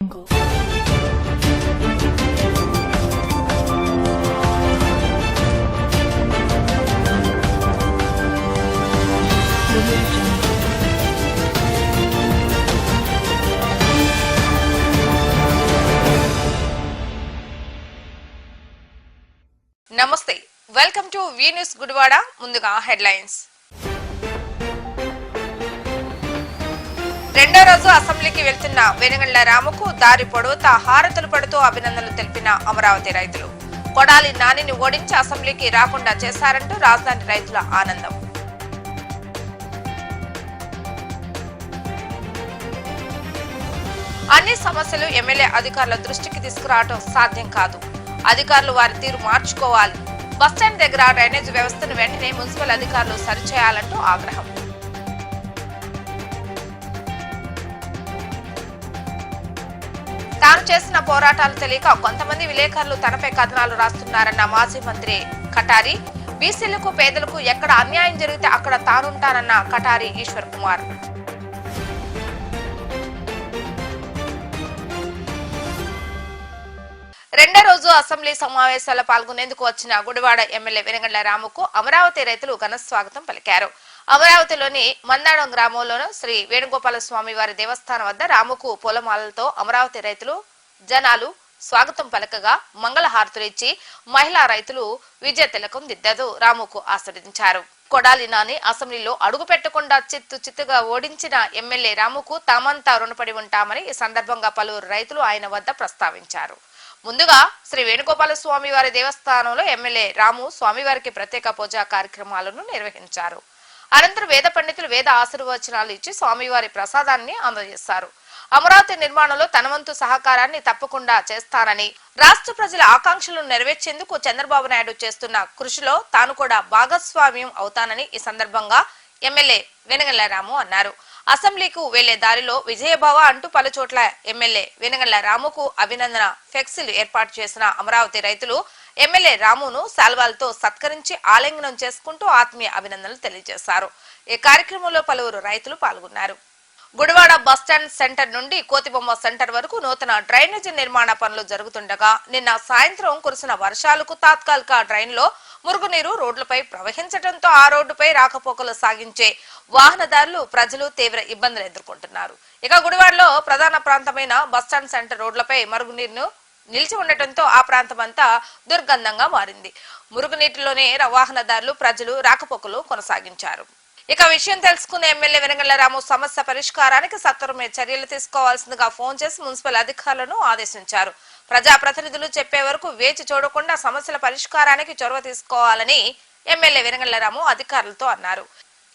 నమస్తే, welcome to V news Gudivada. ముందుగా headlines. రెండో రోజు అసెంబ్లీకి వెళ్తున్న వెనుగండ్ల రాముకు దారి పొడవుతా హారతులు పడుతూ అభినందనలు తెలిపిన అమరావతి రైతులు. కొడాలి నానిని ఓడించి అసెంబ్లీకి రాకుండా చేశారంటూ రాజధాని రైతుల ఆనందం. అన్ని సమస్యలు ఎమ్మెల్యే అధికారుల దృష్టికి తీసుకురావడం సాధ్యం కాదు. అధికారులు వారి తీరు మార్చుకోవాలి. బస్టాండ్ దగ్గర డ్రైనేజ్ వ్యవస్థను వెంటనే మున్సిపల్ అధికారులు సరిచేయాలంటూ ఆగ్రహం. తాను చేసిన పోరాటాలు తెలియక కొంతమంది విలేకరులు తనపై కథనాలు రాస్తున్నారన్న మాజీ మంత్రి కటారి. బీసీలకు పేదలకు ఎక్కడ అన్యాయం జరిగితే అక్కడ తానుంటానన్న కటారి ఈశ్వర్ కుమార్. రెండో రోజు అసెంబ్లీ సమావేశాల్లో పాల్గొనేందుకు వచ్చిన గుడివాడ ఎమ్మెల్యే వెనుగండ్ల రాముకు అమరావతి రైతులు ఘన స్వాగతం పలికారు. అమరావతిలోని మందాడం గ్రామంలోని శ్రీ వేణుగోపాల స్వామి వారి దేవస్థానం వద్ద రాముకు పూలమాలలతో అమరావతి రైతులు జనాలు స్వాగతం పలకగా మంగళహారతులు ఇచ్చి మహిళా రైతులు విజయ తిలకం దిద్దారు. రాముకు ఆశీర్వదించారు. కొడాలి నాని అసెంబ్లీలో అడుగు పెట్టకుండా చిత్తుగా ఓడించిన ఎమ్మెల్యే రాముకు తామంతా రుణపడి ఉంటామని ఈ సందర్భంగా పలువురు రైతులు ఆయన వద్ద ప్రస్తావించారు. ముందుగా శ్రీ వేణుగోపాల స్వామి వారి దేవస్థానంలో ఎమ్మెల్యే రాము స్వామివారికి ప్రత్యేక పూజా కార్యక్రమాలను నిర్వహించారు. అనంతరం వేద పండితులు వేద ఆశీర్వచనాలు ఇచ్చి స్వామివారి ప్రసాదాన్ని అందజేశారు. అమరావతి నిర్మాణంలో తన వంతు సహకారాన్ని తప్పకుండా చేస్తానని, రాష్ట్ర ప్రజల ఆకాంక్షలను నెరవేర్చేందుకు చంద్రబాబు నాయుడు చేస్తున్న కృషిలో తాను కూడా భాగస్వామ్యం అవుతానని ఈ సందర్భంగా ఎమ్మెల్యే వెనుగండ్ల రాము అన్నారు. అసెంబ్లీకు వెళ్లే దారిలో విజయభవ అంటూ పలుచోట్ల ఎమ్మెల్యే వెనుగండ్ల రాముకు అభినందన ఫ్లెక్సీలు ఏర్పాటు చేసిన అమరావతి రైతులు ఎమ్మెల్యే రామును శాల్వాలతో సత్కరించి ఆలింగనం చేసుకుంటూ ఆత్మీయ అభినందనలు తెలియజేశారు. ఈ కార్యక్రమంలో పలువురు రైతులు పాల్గొన్నారు. గుడివాడ బస్టాండ్ సెంటర్ నుండి కోతిబొమ్మ సెంటర్ వరకు నూతన డ్రైనేజీ నిర్మాణ పనులు జరుగుతుండగా నిన్న సాయంత్రం కురిసిన వర్షాలకు తాత్కాలిక డ్రైన్లో మురుగునీరు రోడ్లపై ప్రవహించడంతో ఆ రోడ్డుపై రాకపోకలు సాగించే వాహనదారులు ప్రజలు తీవ్ర ఇబ్బందులు ఎదుర్కొంటున్నారు. ఇక గుడివాడలో ప్రధాన ప్రాంతమైన బస్టాండ్ సెంటర్ రోడ్లపై మురుగునీరును నిలిచి ఉండటంతో ఆ ప్రాంతమంతా దుర్గంధంగా మారింది. మురుగునీటిలోనే వాహనదారులు ప్రజలు రాకపోకలు కొనసాగించారు. ఇక విషయం తెలుసుకున్న ఎమ్మెల్యే వెనుగండ్ల రాము సమస్య పరిష్కారానికి సత్వరమే చర్యలు తీసుకోవాల్సిందిగా ఫోన్ చేసి మున్సిపల్ అధికారులను ఆదేశించారు. ప్రజాప్రతినిధులు చెప్పే వరకు వేచి చూడకుండా సమస్యల పరిష్కారానికి చొరవ తీసుకోవాలని ఎమ్మెల్యే వెనుగండ్ల రాము అధికారులతో అన్నారు.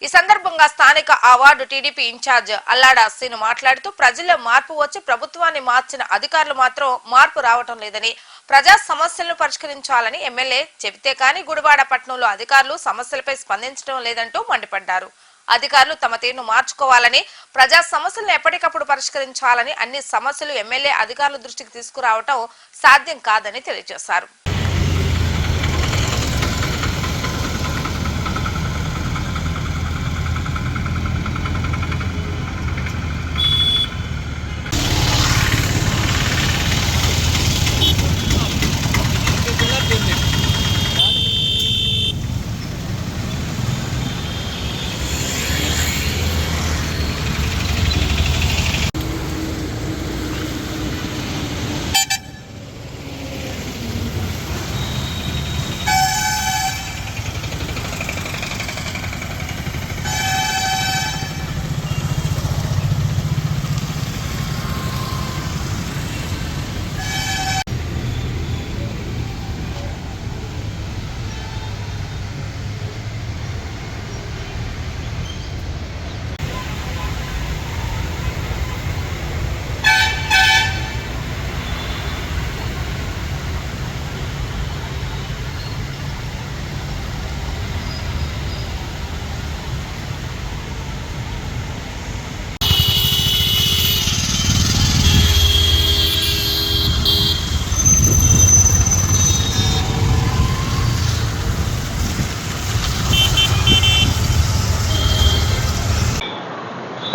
ఈ సందర్భంగా స్థానిక ఆ ward TDP in charge Allada Seenu మాట్లాడుతూ ప్రజల్లో మార్పు వచ్చి ప్రభుత్వాన్ని మార్చిన అధికారులు మాత్రం మార్పు రావటం లేదని, ప్రజా సమస్యలను పరిష్కరించాలని ఎమ్మెల్యే చెబితే కానీ గుడివాడ పట్టణంలో అధికారులు సమస్యలపై స్పందించడం లేదంటూ మండిపడ్డారు. అధికారులు తమ తీరును మార్చుకోవాలని, ప్రజా సమస్యలను ఎప్పటికప్పుడు పరిష్కరించాలని, అన్ని సమస్యలు ఎమ్మెల్యే అధికారుల దృష్టికి తీసుకురావటం సాధ్యం కాదని తెలియజేశారు.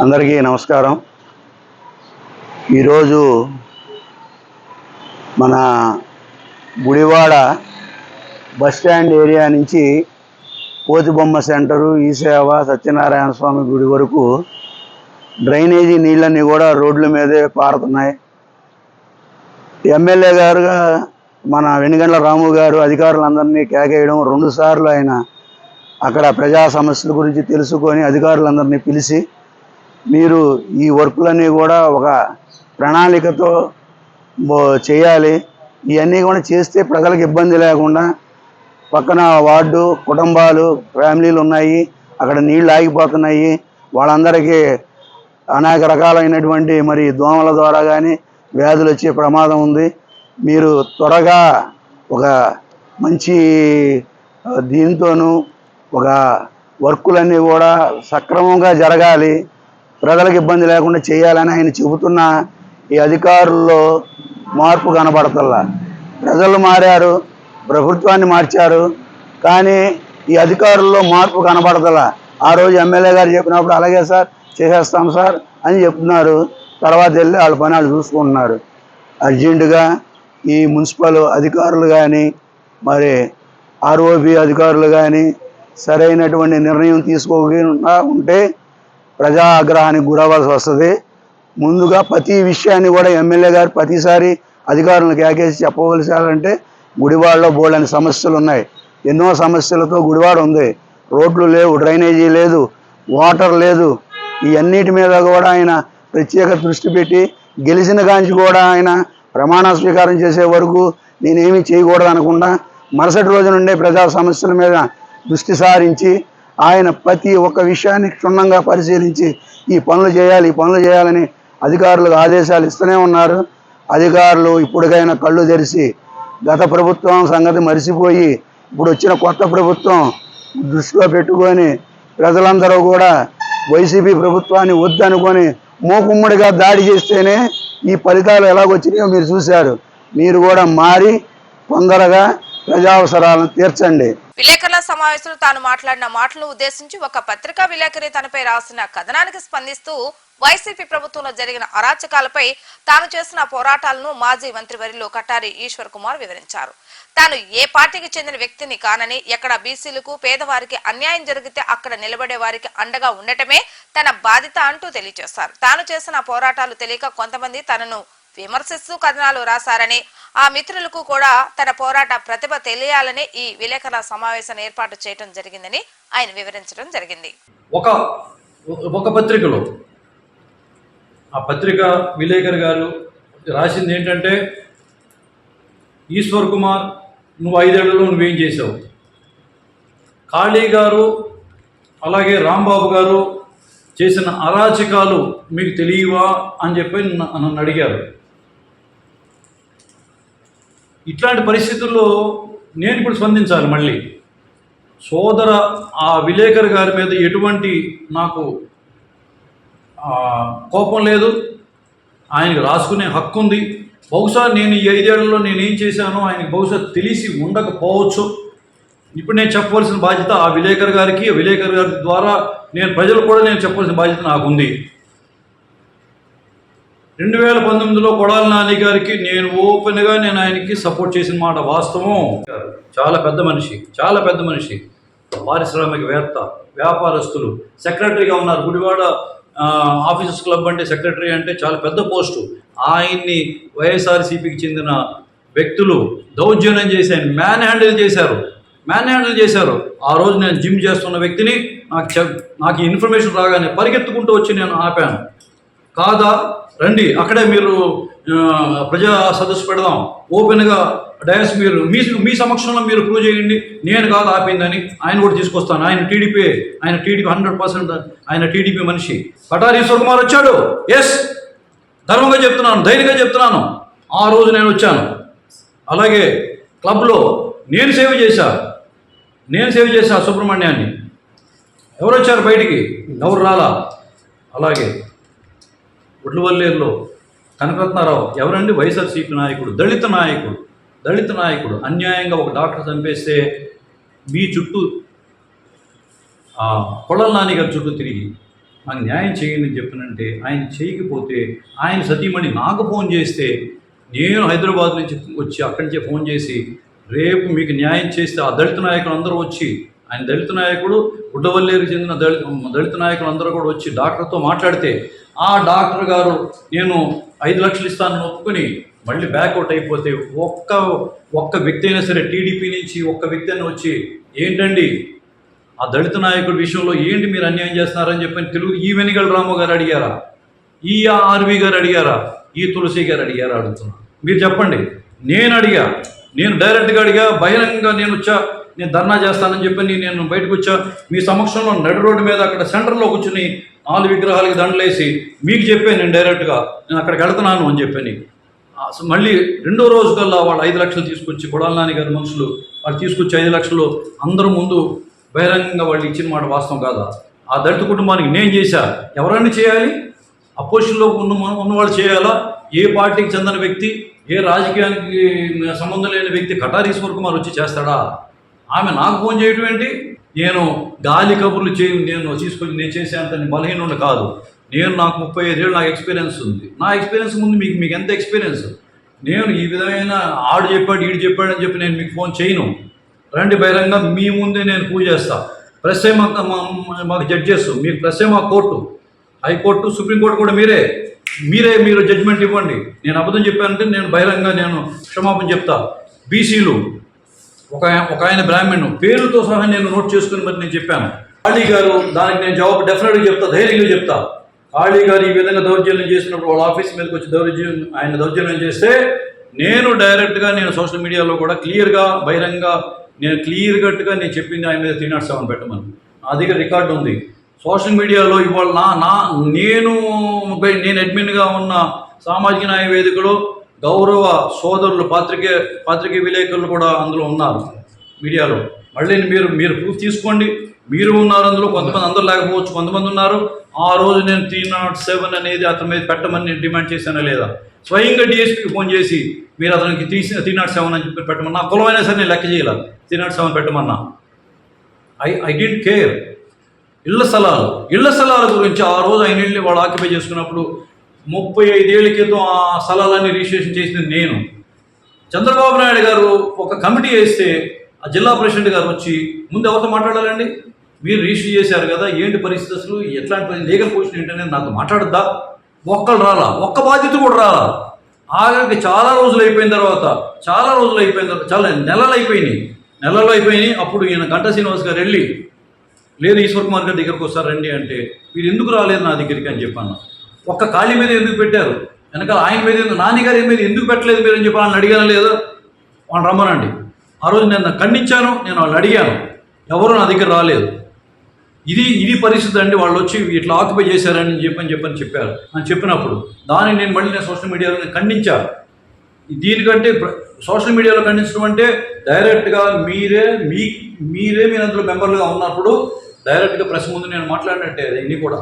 అందరికీ నమస్కారం. ఈరోజు మన గుడివాడ బస్ స్టాండ్ ఏరియా నుంచి పోతిబొమ్మ సెంటరు, ఈసేవ, సత్యనారాయణ స్వామి గుడి వరకు డ్రైనేజీ నీళ్ళన్నీ కూడా రోడ్ల మీదే పారుతున్నాయి. ఎమ్మెల్యే గారుగా మన వెనుగండ్ల రాము గారు అధికారులందరినీ కేకేయడం, 2 సార్లు ఆయన అక్కడ ప్రజా సమస్యల గురించి తెలుసుకొని అధికారులందరినీ పిలిచి మీరు ఈ వర్కులన్నీ కూడా ఒక ప్రణాళికతో చేయాలి, ఇవన్నీ కూడా చేస్తే ప్రజలకు ఇబ్బంది లేకుండా, పక్కన వార్డు కుటుంబాలు ఫ్యామిలీలు ఉన్నాయి, అక్కడ నీళ్ళు ఆగిపోతున్నాయి, వాళ్ళందరికీ అనేక రకాలైనటువంటి మరి దోమల ద్వారా కానీ వ్యాధులు వచ్చే ప్రమాదం ఉంది. మీరు త్వరగా ఒక మంచి దీంతోనూ ఒక వర్కులన్నీ కూడా సక్రమంగా జరగాలి, ప్రజలకు ఇబ్బంది లేకుండా చేయాలని ఆయన చెబుతున్న ఈ అధికారుల్లో మార్పు కనబడతల్లా. ప్రజలు మారారు, ప్రభుత్వాన్ని మార్చారు, కానీ ఈ అధికారుల్లో మార్పు కనబడతలా. ఆ రోజు ఎమ్మెల్యే గారు చెప్పినప్పుడు అలాగే సార్ చేసేస్తాం సార్ అని చెప్తున్నారు, తర్వాత వెళ్ళి వాళ్ళ పని వాళ్ళు చూసుకుంటున్నారు. అర్జెంటుగా ఈ మున్సిపల్ అధికారులు కానీ మరి ఆర్ఓబి అధికారులు కానీ సరైనటువంటి నిర్ణయం తీసుకోకుండా ఉంటే ప్రజా ఆగ్రహానికి గురవ్వాల్సి వస్తుంది. ముందుగా ప్రతి విషయాన్ని కూడా ఎమ్మెల్యే గారు ప్రతిసారి అధికారులను కేకేసి చెప్పవలసాలంటే గుడివాడలో బోల్డని సమస్యలు ఉన్నాయి, ఎన్నో సమస్యలతో గుడివాడ ఉంది. రోడ్లు లేవు, డ్రైనేజీ లేదు, వాటర్ లేదు. ఇవన్నిటి మీద కూడా ఆయన ప్రత్యేక దృష్టి పెట్టి గెలిచిన కాంచి కూడా ఆయన ప్రమాణ స్వీకారం చేసే వరకు నేనేమీ చేయకూడదు అనకుండా మరుసటి రోజు నుండే ప్రజా సమస్యల మీద దృష్టి సారించి ఆయన ప్రతి ఒక్క విషయాన్ని క్షుణ్ణంగా పరిశీలించి ఈ పనులు చేయాలని అధికారులకు ఆదేశాలు ఇస్తూనే ఉన్నారు. అధికారులు ఇప్పటికైనా కళ్ళు తెరిచి గత ప్రభుత్వం సంగతి మరిచిపోయి ఇప్పుడు వచ్చిన కొత్త ప్రభుత్వం దృష్టిలో పెట్టుకొని ప్రజలందరూ కూడా వైసీపీ ప్రభుత్వాన్ని వద్దనుకొని మూకుమ్మడిగా దాడి చేస్తేనే ఈ ఫలితాలు ఎలాగొచ్చినాయో మీరు చూశారు. మీరు కూడా మారి తొందరగా ప్రజావసరాలను తీర్చండి. విలేకరుల సమావేశంలో తాను మాట్లాడిన మాటలను ఉద్దేశించి ఒక పత్రికా విలేకరి తనపై రాసిన కథనానికి స్పందిస్తూ వైసీపీ ప్రభుత్వంలో జరిగిన అరాచకాలపై తాను చేసిన పోరాటాలను మాజీ మంత్రివర్యులు కటారి ఈశ్వర్ కుమార్ వివరించారు. తాను ఏ పార్టీకి చెందిన వ్యక్తిని కానని, ఎక్కడ బీసీలకు పేదవారికి అన్యాయం జరిగితే అక్కడ నిలబడే వారికి అండగా ఉండటమే తన బాధ్యత అంటూ తెలియజేశారు. తాను చేసిన పోరాటాలు తెలియక కొంతమంది తనను విమర్శిస్తూ కథనాలు రాశారని, ఆ మిత్రులకు కూడా తన పోరాట ప్రతిభ తెలియాలని ఈ విలేకరుల సమావేశాన్ని ఏర్పాటు చేయడం జరిగిందని ఆయన వివరించడం జరిగింది. ఒక పత్రికలో ఆ పత్రిక విలేకరు గారు రాసింది ఏంటంటే, ఈశ్వర్ కుమార్ నువ్వు 5 ఏళ్లలో నువ్వేం చేసావు, కాళీ గారు అలాగే రాంబాబు గారు చేసిన అరాచకాలు మీకు తెలియవా అని చెప్పి నన్ను అడిగారు. ఇట్లాంటి పరిస్థితుల్లో నేను ఇప్పుడు స్పందించాలి. మళ్ళీ సోదర ఆ విలేకరు గారి మీద ఎటువంటి నాకు కోపం లేదు, ఆయనకు రాసుకునే హక్కు ఉంది. బహుశా నేను ఈ 5 ఏళ్లలో నేనేం చేశానో ఆయనకు బహుశా తెలిసి ఉండకపోవచ్చు. ఇప్పుడు నేను చెప్పవలసిన బాధ్యత ఆ విలేకరు గారికి, విలేకరు గారి ద్వారా నేను ప్రజలు కూడా నేను చెప్పవలసిన బాధ్యత నాకుంది. 2019లో కొడాలి నాని గారికి నేను ఓపెన్గా ఆయనకి సపోర్ట్ చేసిన మాట వాస్తవం. చాలా పెద్ద మనిషి, పారిశ్రామికవేత్త, వ్యాపారస్తులు, సెక్రటరీగా ఉన్నారు. గుడివాడ ఆఫీసర్స్ క్లబ్ అంటే సెక్రటరీ అంటే చాలా పెద్ద పోస్టు. ఆయన్ని వైఎస్ఆర్సీపీకి చెందిన వ్యక్తులు దౌర్జన్యం చేసి ఆయన మ్యాన్ హ్యాండిల్ చేశారు. ఆ రోజు నేను జిమ్ చేస్తున్న వ్యక్తిని నాకు ఇన్ఫర్మేషన్ రాగానే పరిగెత్తుకుంటూ వచ్చి నేను ఆపాను. కాదా, రండి అక్కడే మీరు ప్రజా సదస్సు పెడదాం, ఓపెన్గా డయాస్ మీరు మీ సమక్షంలో మీరు ప్రూవ్ చేయండి, నేను కాదు ఆపిందని. ఆయన కూడా తీసుకొస్తాను. ఆయన టీడీపీ 100% ఆయన టీడీపీ మనిషి. కటారి ఈశ్వర్ కుమార్ వచ్చాడు. ఎస్, ధర్మంగా చెప్తున్నాను, ధైర్యంగా చెప్తున్నాను. ఆ రోజు నేను వచ్చాను. అలాగే క్లబ్లో నేను సేవ చేశా సుబ్రహ్మణ్యాన్ని. ఎవరు వచ్చారు బయటికి? ఎవరు రాలా. అలాగే ఉడ్లవల్లేరులో కనకరత్నారావు ఎవరండి? వైఎస్ఆర్సీపీ నాయకుడు, దళిత నాయకుడు. అన్యాయంగా ఒక డాక్టర్ చంపేస్తే మీ చుట్టూ కొడాలి నాని గారి చుట్టూ తిరిగి నాకు న్యాయం చేయండి అని చెప్పినంటే ఆయన చేయకపోతే ఆయన సతీమణి నాకు ఫోన్ చేస్తే నేను హైదరాబాద్ నుంచి వచ్చి అక్కడి నుంచే ఫోన్ చేసి రేపు మీకు న్యాయం చేస్తే ఆ దళిత నాయకులు అందరూ వచ్చి, ఆయన దళిత నాయకుడు గుడ్డవల్లేరుకు చెందిన దళిత నాయకులు అందరూ కూడా వచ్చి డాక్టర్తో మాట్లాడితే ఆ డాక్టర్ గారు నేను 5 లక్షలు ఇస్తానని ఒప్పుకొని మళ్ళీ బ్యాక్అవుట్ అయిపోతే ఒక్క వ్యక్తి అయినా సరే టీడీపీ నుంచి ఒక్క వ్యక్తి అయినా వచ్చి ఏంటండి ఆ దళిత నాయకుడి విషయంలో ఏంటి మీరు అన్యాయం చేస్తున్నారని చెప్పని తెలుగు ఈ వెనిగల రాము గారు అడిగారా, ఈ ఆర్వి గారు అడిగారా, ఈ తులసి గారు అడిగారా అడుగుతున్నా. మీరు చెప్పండి. నేను అడిగా, నేను డైరెక్ట్గా అడిగా, బహిరంగంగా నేను ధర్నా చేస్తానని చెప్పి నేను బయటకు వచ్చా. మీ సమక్షంలో నడి రోడ్డు మీద అక్కడ సెంటర్లో కూర్చుని 4 విగ్రహాలకి దండలేసి మీకు చెప్పాను నేను డైరెక్ట్గా నేను అక్కడికి వెళ్తున్నాను అని చెప్పని. మళ్ళీ 2వ రోజు కల్లా వాళ్ళు 5 లక్షలు తీసుకొచ్చి కొడాల నాని గారి మనుషులు వాళ్ళు తీసుకొచ్చి 5 లక్షలు అందరూ ముందు బహిరంగంగా వాళ్ళు ఇచ్చిన మాట వాస్తవం కాదా? ఆ దళిత కుటుంబానికి నేను చేశా, ఎవరన్నా చేయాలి? అపోజిషన్లో ఉన్నవాళ్ళు చేయాలా? ఏ పార్టీకి చెందిన వ్యక్తి, ఏ రాజకీయానికి సంబంధం లేని వ్యక్తి కటారి ఈశ్వర్ కుమార్ వచ్చి చేస్తాడా? ఆమె నాకు ఫోన్ చేయటం ఏంటి? నేను గాలి కబుర్లు నేను చేసేంత బలహీనుడు కాదు. నాకు 35 ఏళ్ళు నాకు ఎక్స్పీరియన్స్ ఉంది. నా ఎక్స్పీరియన్స్ ముందు మీకు ఎంత ఎక్స్పీరియన్స్? నేను ఈ విధమైన ఆడు చెప్పాడు ఈడు చెప్పాడు అని చెప్పి నేను మీకు ఫోన్ చేయను. రండి బహిరంగ మీ ముందే నేను పూజ చేస్తా. ప్రెస్ మాకు జడ్జెస్, మీకు ప్రెస్ మా కోర్టు, హైకోర్టు, సుప్రీంకోర్టు కూడా మీరు జడ్జిమెంట్ ఇవ్వండి. నేను అబద్ధం చెప్పానంటే నేను బహిరంగ నేను క్షమాపణ చెప్తా. బీసీలు ఒక ఆయన బ్రాహ్మణు పేరుతో సహా నేను నోట్ చేసుకుని మరి నేను చెప్పాను. కాళీ గారు దానికి నేను జవాబు డెఫినెట్గా చెప్తా, ధైర్యంగా చెప్తా. కాళీ గారు ఈ విధంగా దౌర్జన్యం చేసినప్పుడు వాళ్ళ ఆఫీస్ మీదకి వచ్చి దౌర్జన్యం చేస్తే నేను డైరెక్ట్గా నేను సోషల్ మీడియాలో కూడా క్లియర్గా బహిరంగ నేను క్లియర్ కట్గా నేను చెప్పింది ఆయన మీద 307 పెట్టమని. నా దగ్గర రికార్డు ఉంది. సోషల్ మీడియాలో ఇవాళ నేను అడ్మిన్గా ఉన్న సామాజిక న్యాయ వేదికలో గౌరవ సోదరులు పాత్రికే విలేకరులు కూడా అందులో ఉన్నారు మీడియాలో. మళ్ళీ మీరు ప్రూఫ్ తీసుకోండి. మీరు ఉన్నారు అందులో, కొంతమంది అందరూ లేకపోవచ్చు, కొంతమంది ఉన్నారు. ఆ రోజు నేను 307 అనేది అతని మీద పెట్టమని నేను డిమాండ్ చేశానా లేదా? స్వయంగా డిఎస్పీకి ఫోన్ చేసి మీరు అతనికి 307 అని చెప్పి పెట్టమన్నా, కులమైనా సరే నేను లెక్క చేయాల 307 పెట్టమన్నా. I don't care. ఇళ్ల స్థలాల గురించి ఆ రోజు ఆయన ఇల్లు వాళ్ళు ఆక్యుపై చేసుకున్నప్పుడు 35 ఏళ్ల క్రితం ఆ స్థలాలన్నీ రిజిస్ట్రేషన్ చేసింది నేను. చంద్రబాబు నాయుడు గారు ఒక కమిటీ వేస్తే ఆ జిల్లా ప్రెసిడెంట్ గారు వచ్చి ముందు ఎవరితో మాట్లాడాలండి? మీరు రిజిస్టర్ చేశారు కదా, ఏంటి పరిస్థితి, అసలు ఎట్లాంటి లీగల్ పొజిషన్ ఏంటనేది నాతో మాట్లాడద్దా? ఒక్కళ్ళు రాలా, ఒక్క బాధ్యత కూడా రాలా. ఆఖరికి చాలా రోజులు అయిపోయిన తర్వాత చాలా నెలలు అయిపోయినాయి. అప్పుడు ఈయన గంటా శ్రీనివాస్ గారు వెళ్ళి లేదు ఈశ్వర్ కుమార్ గారి దగ్గరకు వస్తారు రండి అంటే, మీరు ఎందుకు రాలేదు నా దగ్గరికి అని చెప్పాను. ఒక్క ఖాళీ మీద ఎందుకు పెట్టారు, వెనకాల ఆయన మీద నాన్నగారి మీద ఎందుకు పెట్టలేదు మీరు అని చెప్పి వాళ్ళని అడిగాను లేదా? వాళ్ళని రమ్మనండి. ఆ రోజు నేను ఖండించాను, నేను వాళ్ళని అడిగాను, ఎవరు నా దగ్గర రాలేదు. ఇది పరిస్థితి అండి. వాళ్ళు వచ్చి ఇట్లా ఆక్యుపై చేశారని చెప్పారు అని చెప్పినప్పుడు దాన్ని నేను సోషల్ మీడియాలో నేను ఖండించాను. దీనికంటే సోషల్ మీడియాలో ఖండించడం అంటే డైరెక్ట్గా మీరే మీరు అందులో మెంబర్లుగా ఉన్నప్పుడు డైరెక్ట్గా ప్రెస్ ముందు నేను మాట్లాడినట్టే. ఇన్ని కూడా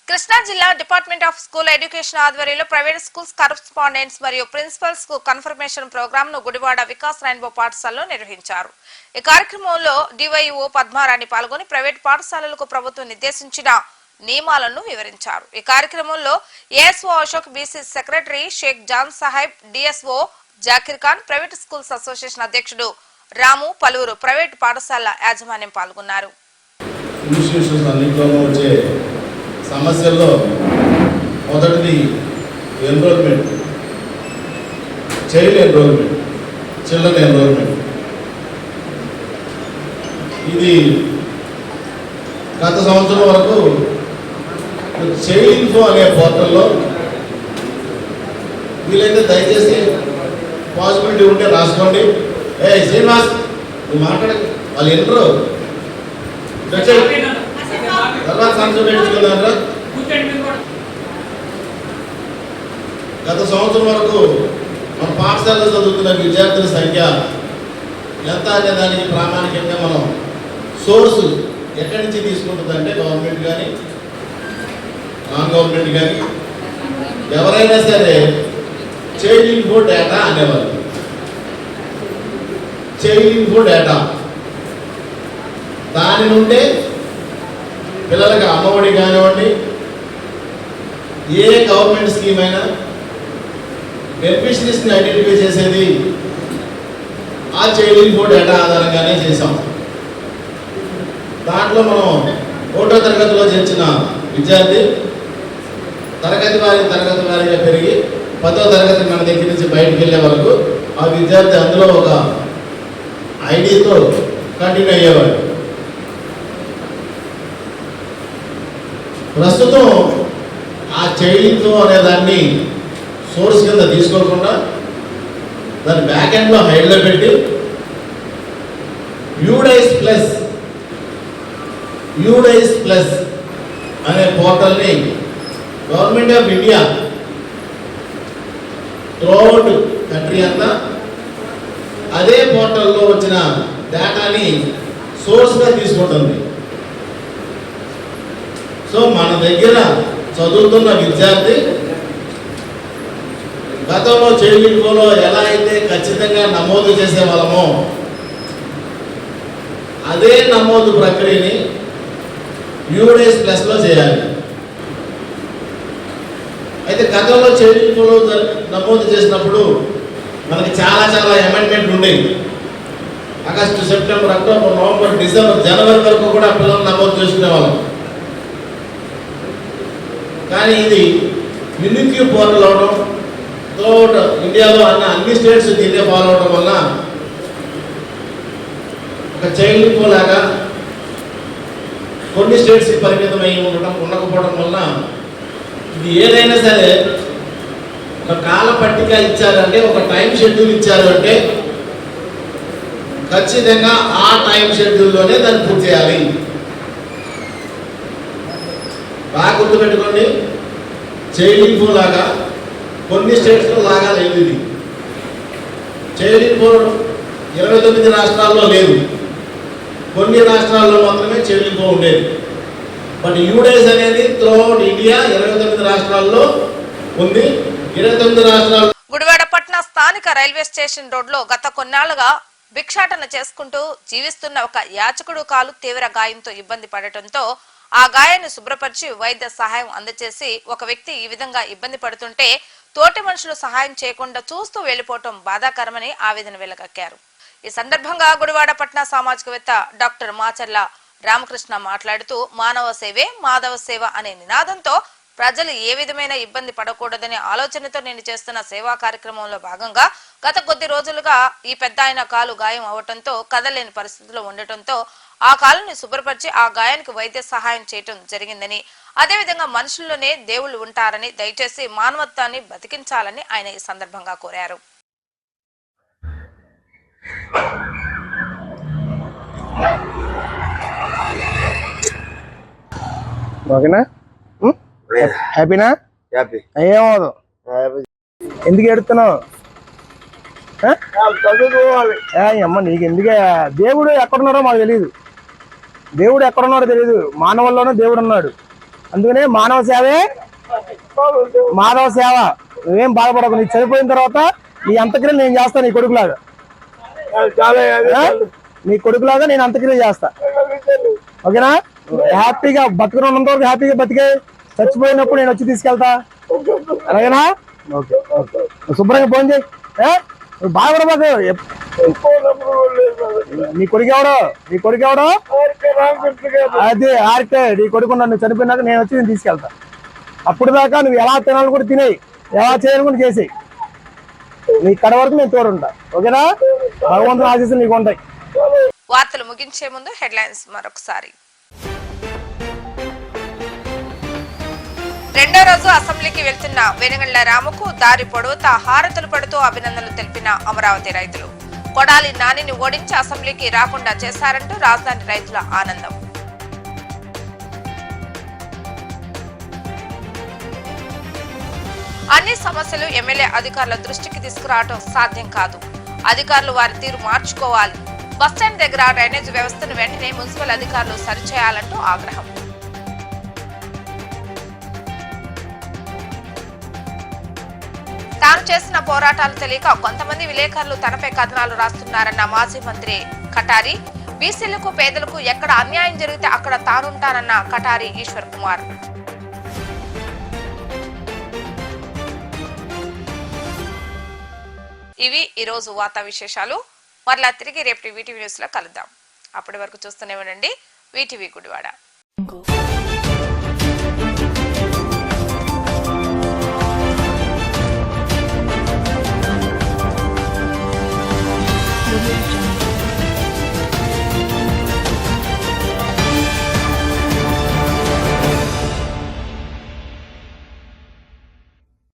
కృష్ణా జిల్లా డిపార్ట్మెంట్ ఆఫ్ స్కూల్ ఎడ్యుకేషన్ ఆధ్వర్యంలో ప్రైవేట్ స్కూల్స్ కరస్పాండెంట్స్ మరియు ప్రిన్సిపల్స్ కు కన్ఫర్మేషన్ ప్రోగ్రామ్ ను గుడివాడ వికాస్ రెయిన్బో పాఠశాలలో నిర్వహించారు. ఈ కార్యక్రమంలో డివైఓ పద్మారాణి పాల్గొని ప్రైవేట్ పాఠశాలలకు ప్రభుత్వం నిర్దేశించిన నియమాలను వివరించారు. ఈ కార్యక్రమంలో ASO Ashok, BC secretary Shaik Jan Saheb, DSO Zakir Khan, private schools association అధ్యక్షుడు రాము, పలువురు ప్రైవేట్ పాఠశాల యాజమాన్యం పాల్గొన్నారు. సమస్యల్లో మొదటిది ఎన్రోల్మెంట్, చిల్డ్రన్ ఎన్రోల్మెంట్. ఇది గత సంవత్సరం వరకు చైల్డ్ అనే పోర్టల్లో వీలైతే దయచేసి పాసిబిలిటీ ఉంటే రాసుకోండి. శ్రీనివాస్ నువ్వు మాట్లాడ వాళ్ళు ఎంటరు తర్వాత సంచుకున్నారా. గత సంవత్సరం వరకు మన పాఠశాలలో చదువుతున్న విద్యార్థుల సంఖ్య ఎంత అనే దానికి ప్రామాణికంగా మనం సోర్సు ఎక్కడి నుంచి తీసుకుంటుందంటే గవర్నమెంట్ కానీ నాన్ గవర్నమెంట్ కానీ ఎవరైనా సరే చైల్డ్ ఇన్ఫో డేటా అనేవారు. చైల్డ్ ఇన్ఫో డేటా దాని నుండే పిల్లలకి అమ్మఒడి కానివ్వండి, ఏ గవర్నమెంట్ స్కీమ్ అయినా బెనిఫిషరీస్ని ఐడెంటిఫై చేసేది ఆ చైల్డ్ ఇన్ఫో డేటా ఆధారంగానే చేసాం. దాంట్లో మనం 1వ తరగతిలో చేర్చిన విద్యార్థి తరగతి వారిగా పెరిగి 10వ తరగతి మన దగ్గర నుంచి బయటకు వెళ్ళే వరకు ఆ విద్యార్థి అందులో ఒక ఐడితో కంటిన్యూ అయ్యేవాడు. ప్రస్తుతం ఆ చైల్డ్తో అనే దాన్ని సోర్స్ కింద తీసుకోకుండా దాన్ని బ్యాక్ ఎండ్లో హైడ్లో పెట్టి యూడైస్ ప్లస్ అనే పోర్టల్ని government of India throughout country అంతా అదే పోర్టల్లో వచ్చిన డేటాని సోర్స్గా తీసుకుంటుంది. సో మన దగ్గర చదువుతున్న విద్యార్థి గతంలో చైల్డ్ ఇన్ఫోలో ఎలా అయితే ఖచ్చితంగా నమోదు చేసేవాళ్ళమో అదే నమోదు ప్రక్రియని యూడైస్ ప్లస్లో చేయాలి. అయితే గతంలో చైల్డ్ ఇన్ఫోలో నమోదు చేసినప్పుడు మనకి చాలా అమెండ్మెంట్లు ఉండేవి. August, September, October, November, December, జనవరి వరకు కూడా పిల్లలు నమోదు చేసుకునేవాళ్ళం. కానీ ఇది యూనిక్యూ పోర్టల్ అవడం, త్రూఅవుట్ ఇండియాలో అన్ని స్టేట్స్ దీన్నే ఫాలో అవడం వల్ల ఒక చైల్డ్ ఇన్ఫో లాగా కొన్ని స్టేట్స్కి పరిమితమై ఉండకపోవడం వల్ల ఇది ఏదైనా సరే ఒక కాల పట్టిక ఇచ్చారంటే, ఒక టైం షెడ్యూల్ ఇచ్చారు అంటే ఖచ్చితంగా ఆ టైం షెడ్యూల్లోనే దాన్ని పూర్తి చేయాలి. బాగా గుర్తుపెట్టుకోండి, చైల్డ్ ఇన్ఫో లాగా కొన్ని స్టేట్స్లో లాగా లేదు. ఇది చైల్డ్ ఇన్ఫో 29 రాష్ట్రాల్లో లేదు, కొన్ని రాష్ట్రాల్లో మాత్రమే చైల్డ్ ఇన్ఫో ఉండేది. బట్ యూడైస్ అనేది త్రూఅవుట్ ఇండియా 29 రాష్ట్రాల్లో ఉంది. 29 రాష్ట్రాల్లో గుడివాడ పట్టణ స్థానిక రైల్వే స్టేషన్ రోడ్లో గత కొన్నాళ్లుగా భిక్షాటన చేసుకుంటూ జీవిస్తున్న ఒక యాచకుడు కాలు తీవ్ర గాయంతో ఇబ్బంది పడటంతో ఆ గాయాన్ని శుభ్రపరిచి వైద్య సహాయం అందజేసి ఒక వ్యక్తి ఈ విధంగా ఇబ్బంది పడుతుంటే తోటి మనుషులు సహాయం చేయకుండా చూస్తూ వెళ్లిపోవటం బాధాకరమని ఆవేదన వెలగక్కారు. ఈ సందర్భంగా గుడివాడ పట్టణ సామాజికవేత్త డాక్టర్ మాచర్ల రామకృష్ణ మాట్లాడుతూ మానవ సేవే మాధవ సేవ అనే నినాదంతో ప్రజలు ఏ విధమైన ఇబ్బంది పడకూడదనే ఆలోచనతో నేను చేస్తున్న సేవా కార్యక్రమంలో భాగంగా గత కొద్ది రోజులుగా ఈ పెద్ద ఆయన కాలు గాయం అవటంతో కదలేని పరిస్థితిలో ఉండటంతో ఆ కాలుని శుభ్రపరిచి ఆ గాయానికి వైద్య సహాయం చేయటం జరిగిందని, అదేవిధంగా మనుషుల్లోనే దేవుళ్ళు ఉంటారని, దయచేసి మానవత్వాన్ని బతికించాలని ఆయన ఈ సందర్భంగా కోరారు. ఓకేనా? హ్యాపీనా? ఏమవుదు. ఎందుకు ఎడుతున్నావు? అమ్మ నీకు ఎందుకే? దేవుడు ఎక్కడున్నారో మాకు తెలియదు. దేవుడు ఎక్కడున్నారో తెలియదు. మానవుల్లోనే దేవుడు ఉన్నాడు. అందుకనే మానవ సేవే మాధవ సేవ. నువ్వేం బాధపడకు. నీకు చనిపోయిన తర్వాత నీ అంతక్రియ నేను చేస్తా. నీ కొడుకులాగా నేను అంతక్రియ చేస్తా. ఓకేనా? హ్యాపీగా బతుకున్నంత వరకు హ్యాపీగా బతికే, చచ్చిపోయినప్పుడు నేను వచ్చి తీసుకెళ్తా. అలాగేనా? Okay okay. శుభ్రంగా ఫోన్ చేయి. నువ్వు బాధపడబాకు. నీ కొడుకు ఎవడో అదే ఆర్కే. నీ కొడుకు నువ్వు చనిపోయినాక నేను వచ్చి నేను తీసుకెళ్తా. అప్పుడు దాకా నువ్వు ఎలా తినాలి కూడా తినేయి, ఎలా చేయాలి కూడా చేసేయి. నీ కడ వరకు నేను తోడుంటా. ఓకేనా? భగవంతుని ఆశీస్సులు నీకు ఉంటాయి. వార్తలు ముగించే ముందు హెడ్లైన్స్ మరొకసారి. రెండో రోజు అసెంబ్లీకి వెళ్తున్న వెనుగండ్ల రాముకు దారి పొడవుతా హారతులు పడుతూ అభినందనలు తెలిపిన అమరావతి రైతులు. కొడాలి నానిని ఓడించి అసెంబ్లీకి రాకుండా చేశారంటూ రాజధాని రైతుల ఆనందం. అన్ని సమస్యలు ఎమ్మెల్యే అధికారుల దృష్టికి తీసుకురావడం సాధ్యం కాదు. అధికారులు వారి తీరు మార్చుకోవాలి. బస్టాండ్ దగ్గర డ్రైనేజ్ వ్యవస్థను వెంటనే మున్సిపల్ అధికారులు సరిచేయాలంటూ ఆగ్రహం. తాను చేసిన పోరాటాలు తెలియక కొంతమంది విలేకరులు తనపై కథనాలు రాస్తున్నారన్న మాజీ మంత్రి కటారి. బీసీలకు పేదలకు ఎక్కడ అన్యాయం జరిగితే అక్కడ తానుంటానన్న కటారి ఈశ్వర్ కుమార్. ఇవి ఈరోజు వార్తా విశేషాలు. మరలా తిరిగి రేపు వీటీవీ న్యూస్ లో కలుద్దాం. అప్పటి వరకు చూస్తూనే ఉండండి వీటీవీ గుడివాడ.